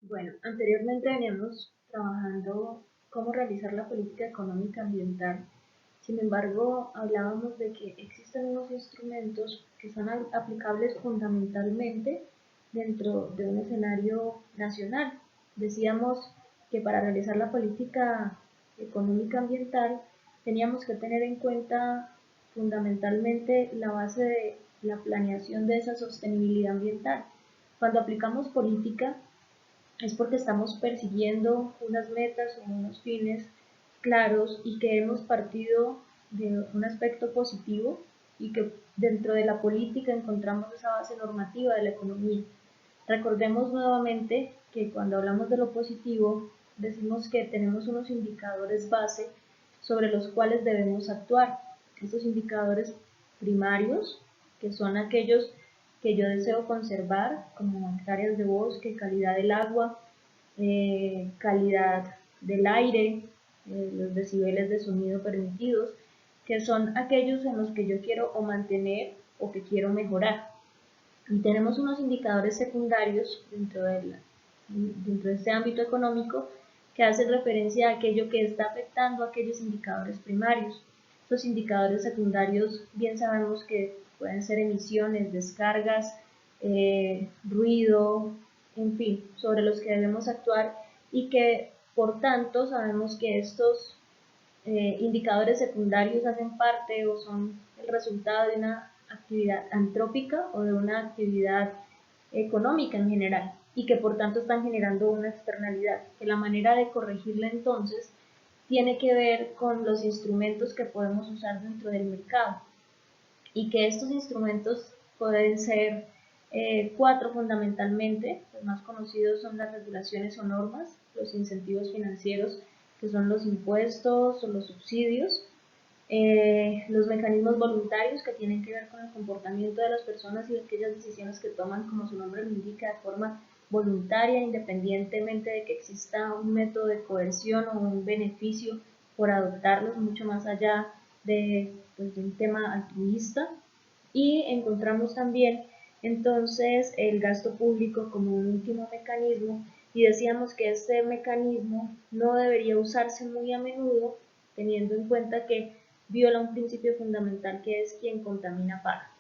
Bueno, anteriormente veníamos trabajando cómo realizar la política económica ambiental. Sin embargo, hablábamos de que existen unos instrumentos que son aplicables fundamentalmente dentro de un escenario nacional. Decíamos que para realizar la política económica ambiental teníamos que tener en cuenta fundamentalmente la base de la planeación de esa sostenibilidad ambiental. Cuando aplicamos política, es porque estamos persiguiendo unas metas o unos fines claros y que hemos partido de un aspecto positivo y que dentro de la política encontramos esa base normativa de la economía. Recordemos nuevamente que cuando hablamos de lo positivo decimos que tenemos unos indicadores base sobre los cuales debemos actuar. Estos indicadores primarios, que son aquellos que yo deseo conservar, como hectáreas de bosque, calidad del agua, calidad del aire, los decibeles de sonido permitidos, que son aquellos en los que yo quiero o mantener o que quiero mejorar. Y tenemos unos indicadores secundarios dentro de este ámbito económico que hacen referencia a aquello que está afectando a aquellos indicadores primarios. Estos indicadores secundarios bien sabemos que pueden ser emisiones, descargas, ruido, en fin, sobre los que debemos actuar y que por tanto sabemos que estos indicadores secundarios hacen parte o son el resultado de una actividad antrópica o de una actividad económica en general y que por tanto están generando una externalidad, que la manera de corregirla entonces tiene que ver con los instrumentos que podemos usar dentro del mercado y que estos instrumentos pueden ser cuatro fundamentalmente. Los más conocidos son las regulaciones o normas, los incentivos financieros, que son los impuestos o los subsidios, los mecanismos voluntarios que tienen que ver con el comportamiento de las personas y aquellas decisiones que toman, como su nombre lo indica, de forma voluntaria, independientemente de que exista un método de coerción o un beneficio por adoptarlos, mucho más allá de un tema altruista. Y encontramos también entonces el gasto público como un último mecanismo y decíamos que este mecanismo no debería usarse muy a menudo teniendo en cuenta que viola un principio fundamental que es quien contamina paga.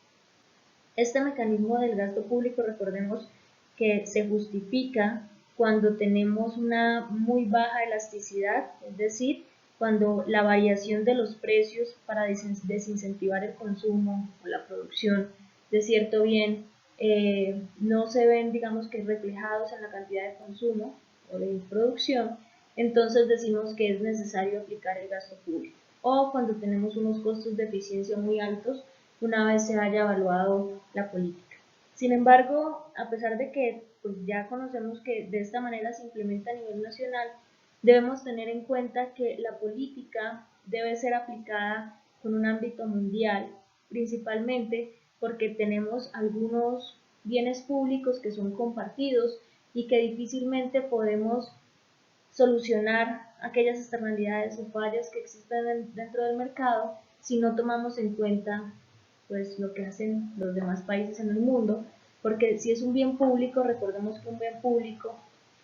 Este mecanismo del gasto público, recordemos que se justifica cuando tenemos una muy baja elasticidad, es decir, cuando la variación de los precios para desincentivar el consumo o la producción de cierto bien no se ven, digamos que reflejados en la cantidad de consumo o de producción, entonces decimos que es necesario aplicar el gasto público. O cuando tenemos unos costos de eficiencia muy altos, una vez se haya evaluado la política. Sin embargo, a pesar de que pues, ya conocemos que de esta manera se implementa a nivel nacional, debemos tener en cuenta que la política debe ser aplicada con un ámbito mundial, principalmente porque tenemos algunos bienes públicos que son compartidos y que difícilmente podemos solucionar aquellas externalidades o fallas que existen dentro del mercado si no tomamos en cuenta pues lo que hacen los demás países en el mundo, porque si es un bien público, recordemos que un bien público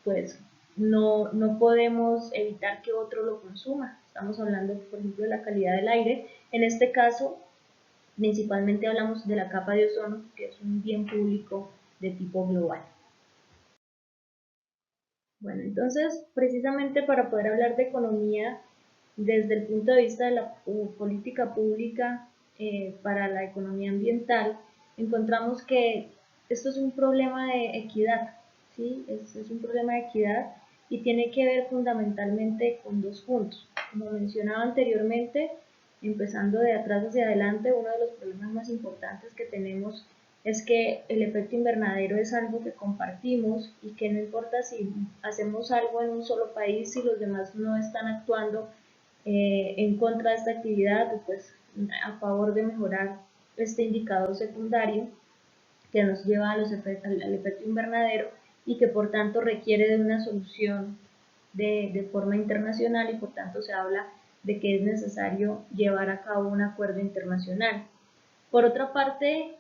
pues no podemos evitar que otro lo consuma. Estamos hablando, por ejemplo, de la calidad del aire. En este caso, principalmente hablamos de la capa de ozono, que es un bien público de tipo global. Bueno, entonces, precisamente para poder hablar de economía desde el punto de vista de la política pública para la economía ambiental, encontramos que esto es un problema de equidad, ¿sí? Es un problema de equidad y tiene que ver fundamentalmente con dos puntos. Como mencionaba anteriormente, empezando de atrás hacia adelante, uno de los problemas más importantes que tenemos es que el efecto invernadero es algo que compartimos y que no importa si hacemos algo en un solo país, si los demás no están actuando en contra de esta actividad o pues a favor de mejorar este indicador secundario que nos lleva a al efecto invernadero y que por tanto requiere de una solución de forma internacional y por tanto se habla de que es necesario llevar a cabo un acuerdo internacional. Por otra parte,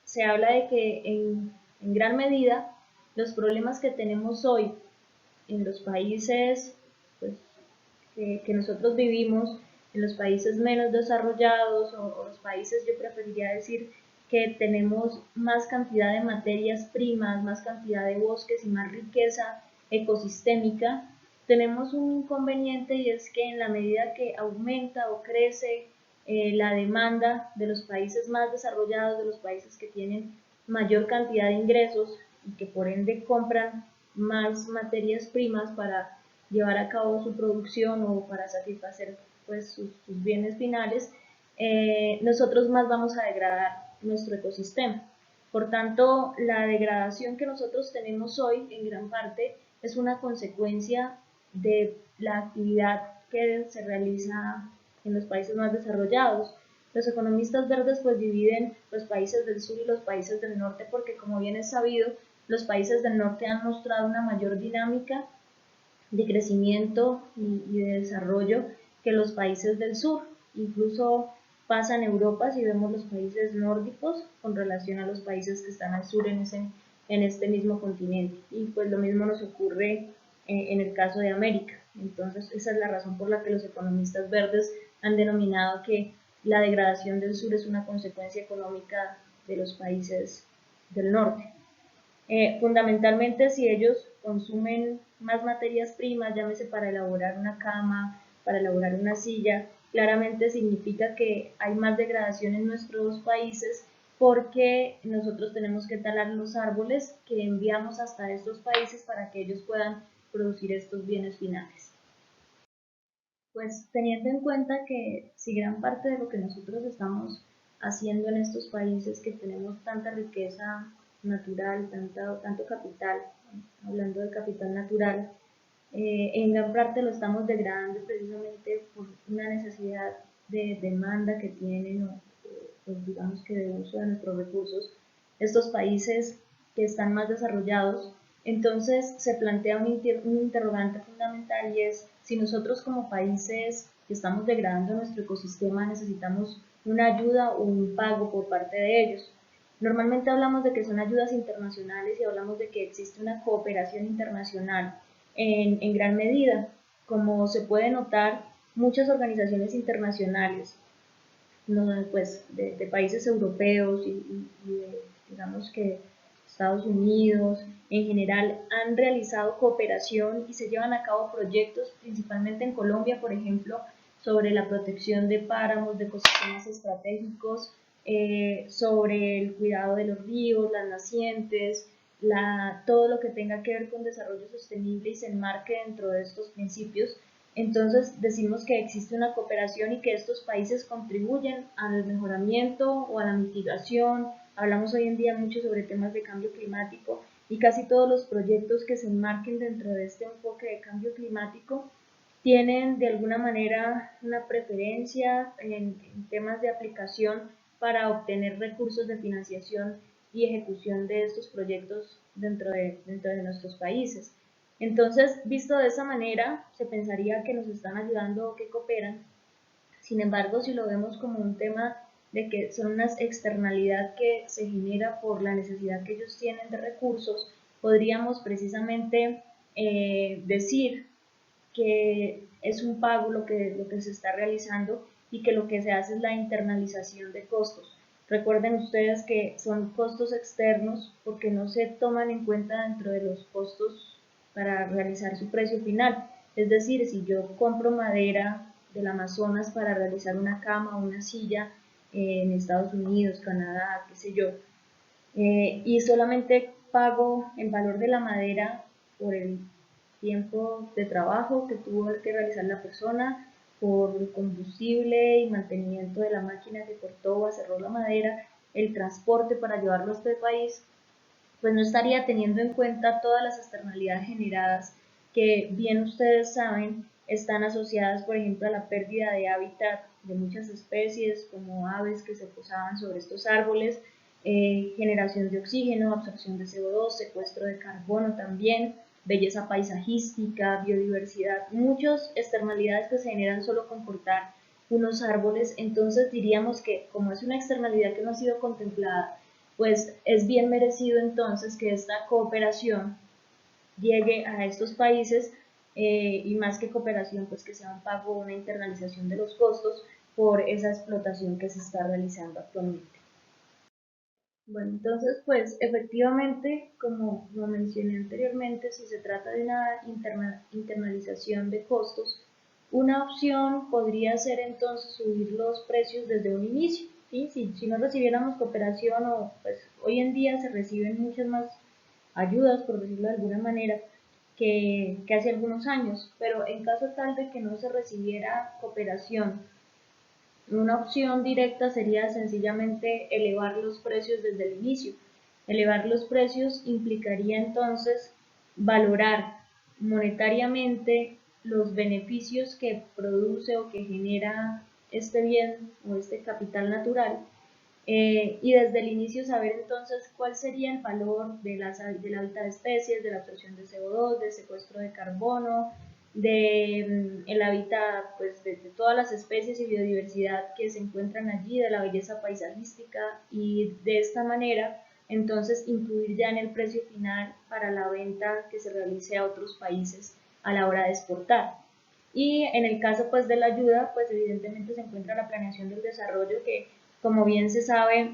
se habla de que en gran medida los problemas que tenemos hoy en los países pues, que nosotros vivimos, en los países menos desarrollados o los países, yo preferiría decir que tenemos más cantidad de materias primas, más cantidad de bosques y más riqueza ecosistémica, tenemos un inconveniente y es que en la medida que aumenta o crece la demanda de los países más desarrollados, de los países que tienen mayor cantidad de ingresos y que por ende compran más materias primas para llevar a cabo su producción o para satisfacer pues, sus bienes finales, nosotros más vamos a degradar nuestro ecosistema. Por tanto, la degradación que nosotros tenemos hoy, en gran parte, es una consecuencia de la actividad que se realiza en los países más desarrollados. Los economistas verdes pues dividen los países del sur y los países del norte porque, como bien es sabido, los países del norte han mostrado una mayor dinámica de crecimiento y de desarrollo que los países del sur. Incluso pasa en Europa si vemos los países nórdicos con relación a los países que están al sur en este mismo continente. Y pues lo mismo nos ocurre en el caso de América. Entonces esa es la razón por la que los economistas verdes han denominado que la degradación del sur es una consecuencia económica de los países del norte. Fundamentalmente, si ellos consumen más materias primas, llámese para elaborar una cama, para elaborar una silla, claramente significa que hay más degradación en nuestros países porque nosotros tenemos que talar los árboles que enviamos hasta estos países para que ellos puedan producir estos bienes finales. Pues teniendo en cuenta que si gran parte de lo que nosotros estamos haciendo en estos países que tenemos tanta riqueza natural, tanto capital, hablando de capital natural, en gran parte lo estamos degradando precisamente por una necesidad de demanda que tienen, o pues digamos que de uso de nuestros recursos, estos países que están más desarrollados. Entonces se plantea un interrogante fundamental y es si nosotros como países que estamos degradando nuestro ecosistema necesitamos una ayuda o un pago por parte de ellos. Normalmente hablamos de que son ayudas internacionales y hablamos de que existe una cooperación internacional en gran medida. Como se puede notar, muchas organizaciones internacionales pues, de países europeos y de, digamos que Estados Unidos en general han realizado cooperación y se llevan a cabo proyectos, principalmente en Colombia, por ejemplo, sobre la protección de páramos, de ecosistemas estratégicos, sobre el cuidado de los ríos, las nacientes, todo lo que tenga que ver con desarrollo sostenible y se enmarque dentro de estos principios. Entonces decimos que existe una cooperación y que estos países contribuyen al mejoramiento o a la mitigación. Hablamos hoy en día mucho sobre temas de cambio climático y casi todos los proyectos que se enmarquen dentro de este enfoque de cambio climático tienen de alguna manera una preferencia en temas de aplicación para obtener recursos de financiación y ejecución de estos proyectos dentro de nuestros países. Entonces, visto de esa manera, se pensaría que nos están ayudando o que cooperan. Sin embargo, si lo vemos como un tema de que son una externalidad que se genera por la necesidad que ellos tienen de recursos, podríamos precisamente decir que es un pago lo que se está realizando y que lo que se hace es la internalización de costos. Recuerden ustedes que son costos externos porque no se toman en cuenta dentro de los costos para realizar su precio final. Es decir, si yo compro madera del Amazonas para realizar una cama o una silla en Estados Unidos, Canadá, qué sé yo, y solamente pago el valor de la madera por el tiempo de trabajo que tuvo que realizar la persona, por combustible y mantenimiento de la máquina que cortó o aserró la madera, el transporte para llevarlo a este país, pues no estaría teniendo en cuenta todas las externalidades generadas que bien ustedes saben están asociadas, por ejemplo, a la pérdida de hábitat de muchas especies como aves que se posaban sobre estos árboles, generación de oxígeno, absorción de CO2, secuestro de carbono también, belleza paisajística, biodiversidad, muchas externalidades que se generan solo con cortar unos árboles. Entonces diríamos que como es una externalidad que no ha sido contemplada pues es bien merecido entonces que esta cooperación llegue a estos países y más que cooperación, pues que sea un pago, una internalización de los costos por esa explotación que se está realizando actualmente. Bueno, entonces, pues efectivamente, como mencioné anteriormente, si se trata de una internalización de costos, una opción podría ser entonces subir los precios desde un inicio. ¿Sí? Si no recibiéramos cooperación o pues hoy en día se reciben muchas más ayudas, por decirlo de alguna manera, que hace algunos años, pero en caso tal de que no se recibiera cooperación, una opción directa sería sencillamente elevar los precios desde el inicio. Elevar los precios implicaría entonces valorar monetariamente los beneficios que produce o que genera este bien o este capital natural y desde el inicio saber entonces cuál sería el valor de del hábitat de especies, de la absorción de CO2, del secuestro de carbono, de el hábitat pues, de todas las especies y biodiversidad que se encuentran allí, de la belleza paisajística y de esta manera entonces incluir ya en el precio final para la venta que se realice a otros países a la hora de exportar. Y en el caso pues de la ayuda, pues evidentemente se encuentra la planeación del desarrollo que como bien se sabe,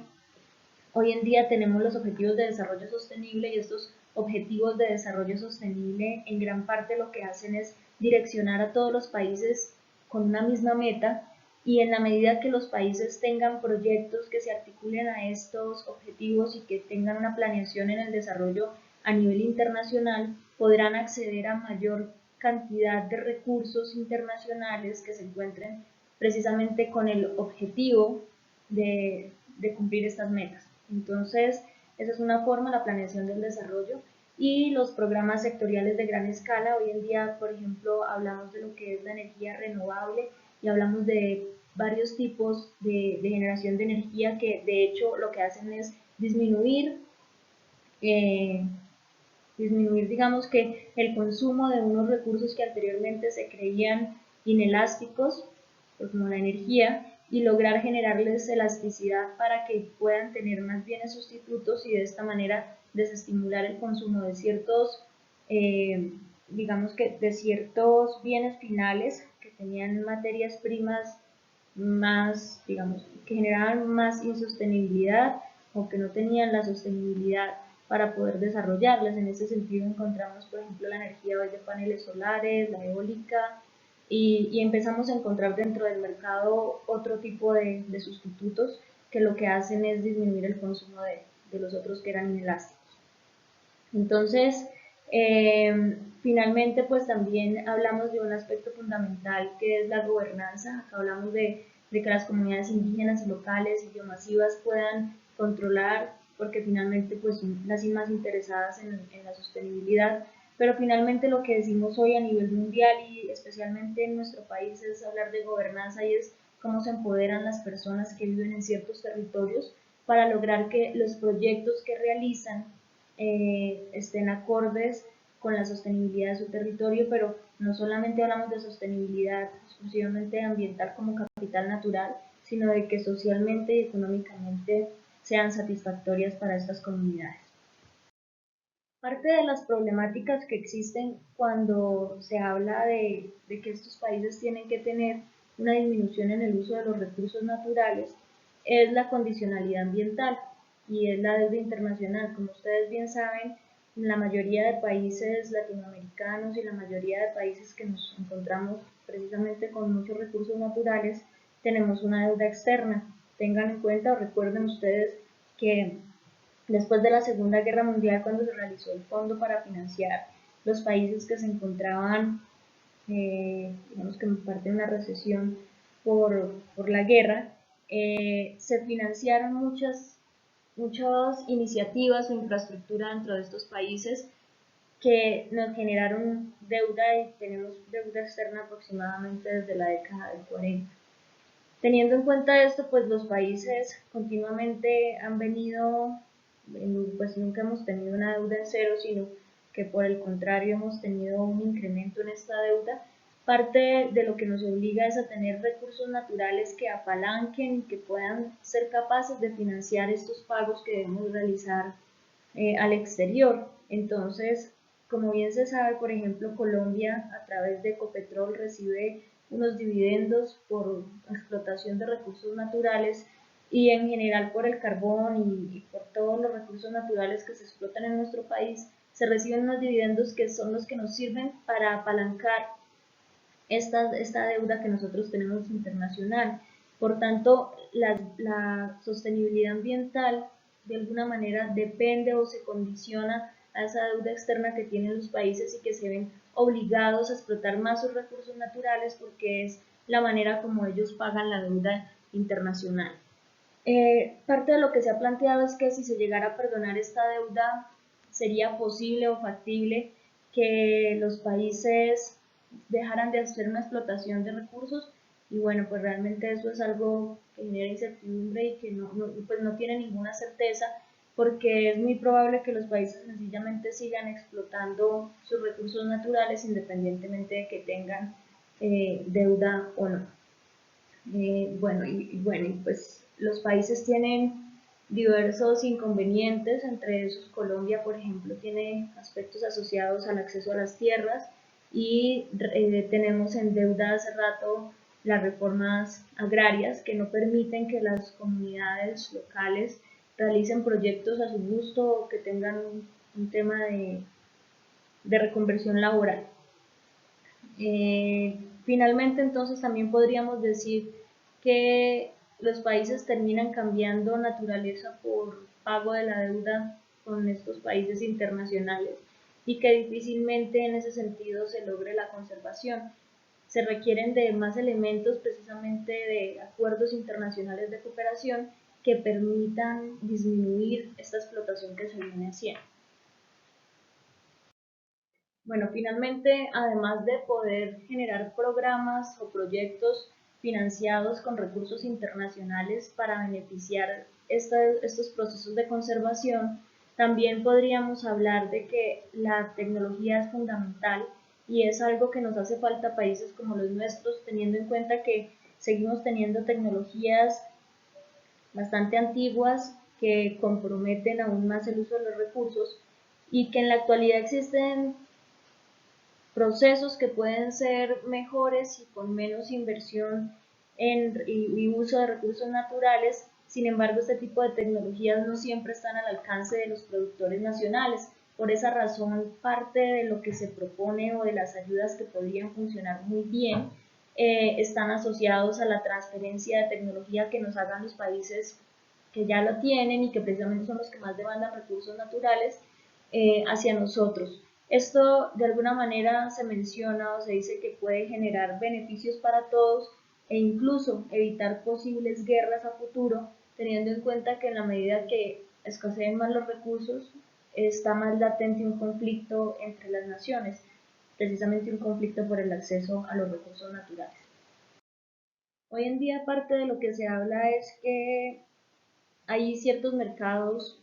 hoy en día tenemos los objetivos de desarrollo sostenible y estos objetivos de desarrollo sostenible en gran parte lo que hacen es direccionar a todos los países con una misma meta y en la medida que los países tengan proyectos que se articulen a estos objetivos y que tengan una planeación en el desarrollo a nivel internacional, podrán acceder a mayor cantidad de recursos internacionales que se encuentren precisamente con el objetivo de cumplir estas metas. Entonces, esa es una forma, la planeación del desarrollo y los programas sectoriales de gran escala. Hoy en día, por ejemplo, hablamos de lo que es la energía renovable y hablamos de varios tipos de generación de energía que de hecho lo que hacen es eh, disminuir digamos que el consumo de unos recursos que anteriormente se creían inelásticos, pues como la energía, y lograr generarles elasticidad para que puedan tener más bienes sustitutos y de esta manera desestimular el consumo de ciertos, digamos que de ciertos bienes finales que tenían materias primas más, digamos, que generaban más insostenibilidad o que no tenían la sostenibilidad para poder desarrollarlas. En ese sentido encontramos, por ejemplo, la energía de paneles solares, la eólica, y empezamos a encontrar dentro del mercado otro tipo de sustitutos que lo que hacen es disminuir el consumo de los otros que eran inelásticos. Entonces, finalmente, pues también hablamos de un aspecto fundamental que es la gobernanza. Acá hablamos de que las comunidades indígenas y locales y biomasivas puedan controlar, porque finalmente pues son las más interesadas en la sostenibilidad. Pero finalmente lo que decimos hoy a nivel mundial y especialmente en nuestro país es hablar de gobernanza y es cómo se empoderan las personas que viven en ciertos territorios para lograr que los proyectos que realizan estén acordes con la sostenibilidad de su territorio, pero no solamente hablamos de sostenibilidad exclusivamente ambiental como capital natural, sino de que socialmente y económicamente sean satisfactorias para estas comunidades. Parte de las problemáticas que existen cuando se habla de que estos países tienen que tener una disminución en el uso de los recursos naturales es la condicionalidad ambiental y es la deuda internacional. Como ustedes bien saben, la mayoría de países latinoamericanos y la mayoría de países que nos encontramos precisamente con muchos recursos naturales tenemos una deuda externa. Tengan en cuenta o recuerden ustedes que después de la Segunda Guerra Mundial, cuando se realizó el fondo para financiar los países que se encontraban, digamos que en parte de una recesión por la guerra, se financiaron muchas iniciativas o infraestructura dentro de estos países que nos generaron deuda y tenemos deuda externa aproximadamente desde la década del 40. Teniendo en cuenta esto, pues los países continuamente han venido, pues nunca hemos tenido una deuda en cero, sino que por el contrario hemos tenido un incremento en esta deuda parte de lo que nos obliga es a tener recursos naturales que apalanquen y que puedan ser capaces de financiar estos pagos que debemos realizar al exterior. Entonces, como bien se sabe, por ejemplo, Colombia a través de Ecopetrol recibe unos dividendos por explotación de recursos naturales y en general por el carbón y por todos los recursos naturales que se explotan en nuestro país, se reciben unos dividendos que son los que nos sirven para apalancar esta deuda que nosotros tenemos internacional. Por tanto, la sostenibilidad ambiental de alguna manera depende o se condiciona a esa deuda externa que tienen los países y que se ven obligados a explotar más sus recursos naturales porque es la manera como ellos pagan la deuda internacional. Parte de lo que se ha planteado es que si se llegara a perdonar esta deuda, sería posible o factible que los países dejaran de hacer una explotación de recursos y bueno, pues realmente eso es algo que genera incertidumbre y que pues no tiene ninguna certeza porque es muy probable que los países sencillamente sigan explotando sus recursos naturales independientemente de que tengan deuda o no. Bueno, pues los países tienen diversos inconvenientes, entre esos Colombia, por ejemplo, tiene aspectos asociados al acceso a las tierras y tenemos en deuda hace rato las reformas agrarias que no permiten que las comunidades locales realicen proyectos a su gusto o que tengan un tema de reconversión laboral. Finalmente, entonces, también podríamos decir que los países terminan cambiando naturaleza por pago de la deuda con estos países internacionales y que difícilmente en ese sentido se logre la conservación. Se requieren de más elementos, precisamente de acuerdos internacionales de cooperación que permitan disminuir esta explotación que se viene haciendo. Bueno, finalmente, además de poder generar programas o proyectos financiados con recursos internacionales para beneficiar estos procesos de conservación, también podríamos hablar de que la tecnología es fundamental y es algo que nos hace falta a países como los nuestros, teniendo en cuenta que seguimos teniendo tecnologías bastante antiguas que comprometen aún más el uso de los recursos y que en la actualidad existen procesos que pueden ser mejores y con menos inversión y uso de recursos naturales. Sin embargo, este tipo de tecnologías no siempre están al alcance de los productores nacionales. Por esa razón, parte de lo que se propone o de las ayudas que podrían funcionar muy bien están asociados a la transferencia de tecnología que nos hagan los países que ya lo tienen y que precisamente son los que más demandan recursos naturales hacia nosotros. Esto de alguna manera se menciona o se dice que puede generar beneficios para todos e incluso evitar posibles guerras a futuro, teniendo en cuenta que en la medida que escaseen más los recursos, está más latente un conflicto entre las naciones, precisamente un conflicto por el acceso a los recursos naturales. Hoy en día parte de lo que se habla es que hay ciertos mercados,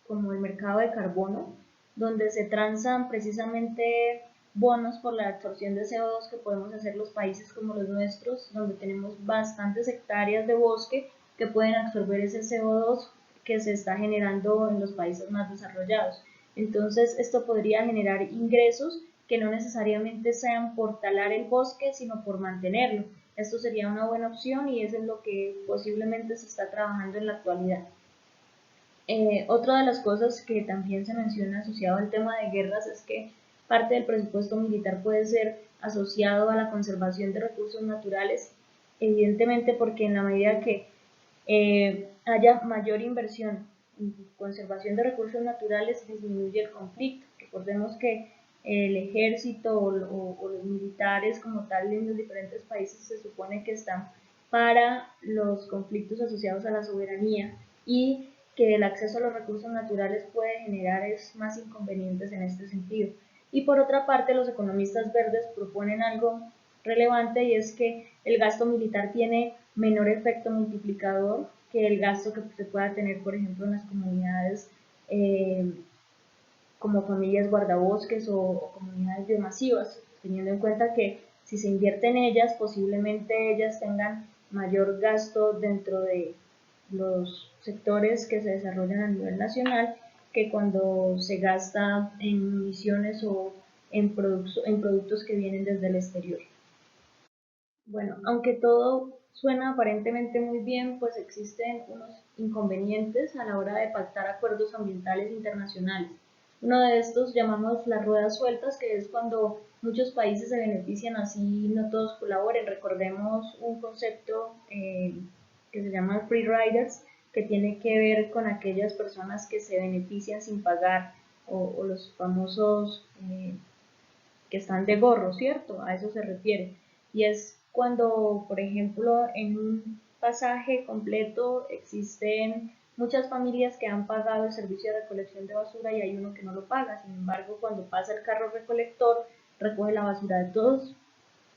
como el mercado de carbono, donde se transan precisamente bonos por la absorción de CO2 que podemos hacer los países como los nuestros, donde tenemos bastantes hectáreas de bosque que pueden absorber ese CO2 que se está generando en los países más desarrollados. Entonces, esto podría generar ingresos que no necesariamente sean por talar el bosque, sino por mantenerlo. Esto sería una buena opción y eso es lo que posiblemente se está trabajando en la actualidad. Otra de las cosas que también se menciona asociado al tema de guerras es que parte del presupuesto militar puede ser asociado a la conservación de recursos naturales, evidentemente porque en la medida que haya mayor inversión en conservación de recursos naturales disminuye el conflicto. Recordemos que el ejército o los militares como tal en los diferentes países se supone que están para los conflictos asociados a la soberanía y que el acceso a los recursos naturales puede generar más inconvenientes en este sentido. Y por otra parte, los economistas verdes proponen algo relevante y es que el gasto militar tiene menor efecto multiplicador que el gasto que se pueda tener, por ejemplo, en las comunidades como familias guardabosques o comunidades biomasivas, teniendo en cuenta que si se invierte en ellas, posiblemente ellas tengan mayor gasto dentro de los sectores que se desarrollan a nivel nacional que cuando se gasta en emisiones o en productos que vienen desde el exterior. Bueno, aunque todo suena aparentemente muy bien, pues existen unos inconvenientes a la hora de pactar acuerdos ambientales internacionales. Uno de estos llamamos las ruedas sueltas, que es cuando muchos países se benefician así no todos colaboren. Recordemos un concepto que se llama free riders, que tiene que ver con aquellas personas que se benefician sin pagar o los famosos que están de gorro, ¿cierto? A eso se refiere. Y es cuando, por ejemplo, en un pasaje completo existen muchas familias que han pagado el servicio de recolección de basura y hay uno que no lo paga. Sin embargo, cuando pasa el carro recolector, recoge la basura de todos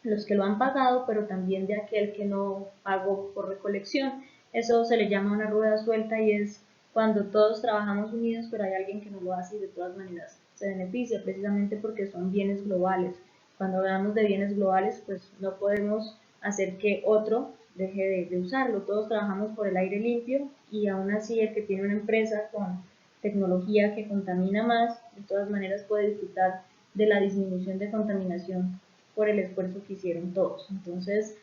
los que lo han pagado, pero también de aquel que no pagó por recolección. Eso se le llama una rueda suelta y es cuando todos trabajamos unidos, pero hay alguien que no lo hace y de todas maneras se beneficia, precisamente porque son bienes globales. Cuando hablamos de bienes globales, pues no podemos hacer que otro deje de usarlo. Todos trabajamos por el aire limpio y aún así el que tiene una empresa con tecnología que contamina más, de todas maneras puede disfrutar de la disminución de contaminación por el esfuerzo que hicieron todos. Entonces,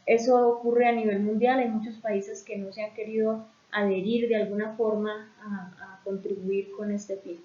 eso ocurre a nivel mundial, hay muchos países que no se han querido adherir de alguna forma a contribuir con este fin.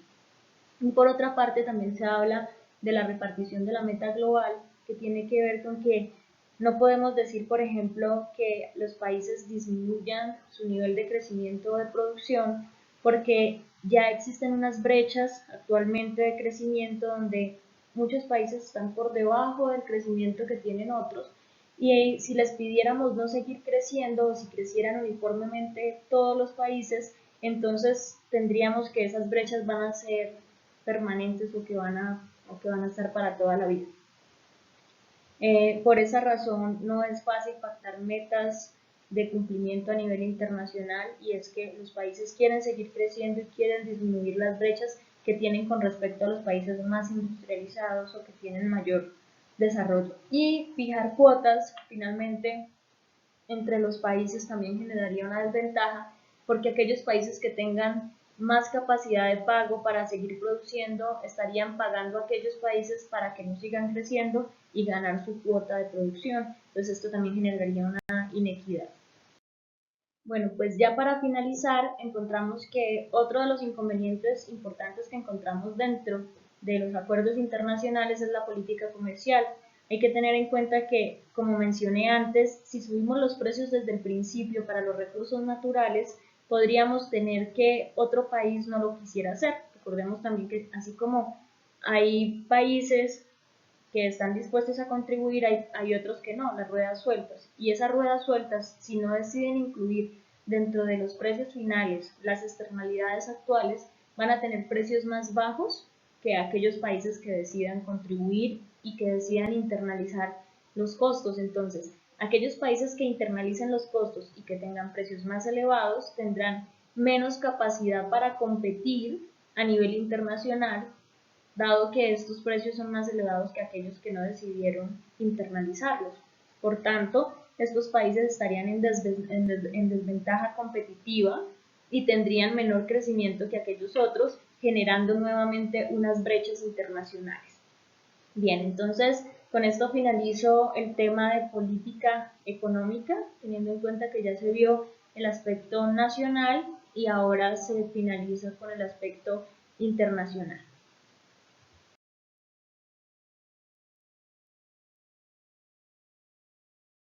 Y por otra parte también se habla de la repartición de la meta global, que tiene que ver con que no podemos decir, por ejemplo, que los países disminuyan su nivel de crecimiento o de producción, porque ya existen unas brechas actualmente de crecimiento donde muchos países están por debajo del crecimiento que tienen otros, y si les pidiéramos no seguir creciendo o si crecieran uniformemente todos los países, entonces tendríamos que esas brechas van a ser permanentes o que van a estar para toda la vida. Por esa razón no es fácil pactar metas de cumplimiento a nivel internacional y es que los países quieren seguir creciendo y quieren disminuir las brechas que tienen con respecto a los países más industrializados o que tienen mayor desarrollo. Y fijar cuotas finalmente entre los países también generaría una desventaja porque aquellos países que tengan más capacidad de pago para seguir produciendo estarían pagando a aquellos países para que no sigan creciendo y ganar su cuota de producción. Entonces esto también generaría una inequidad. Bueno, pues ya para finalizar, encontramos que otro de los inconvenientes importantes que encontramos dentro de los acuerdos internacionales es la política comercial. Hay que tener en cuenta que, como mencioné antes, si subimos los precios desde el principio para los recursos naturales, podríamos tener que otro país no lo quisiera hacer. Recordemos también que así como hay países que están dispuestos a contribuir, hay otros que no, las ruedas sueltas. Y esas ruedas sueltas, si no deciden incluir dentro de los precios finales las externalidades actuales, van a tener precios más bajos que aquellos países que decidan contribuir y que decidan internalizar los costos. Entonces, aquellos países que internalicen los costos y que tengan precios más elevados tendrán menos capacidad para competir a nivel internacional, dado que estos precios son más elevados que aquellos que no decidieron internalizarlos. Por tanto, estos países estarían en desventaja competitiva y tendrían menor crecimiento que aquellos otros, generando nuevamente unas brechas internacionales. Bien, entonces con esto finalizo el tema de política económica, teniendo en cuenta que ya se vio el aspecto nacional y ahora se finaliza con el aspecto internacional.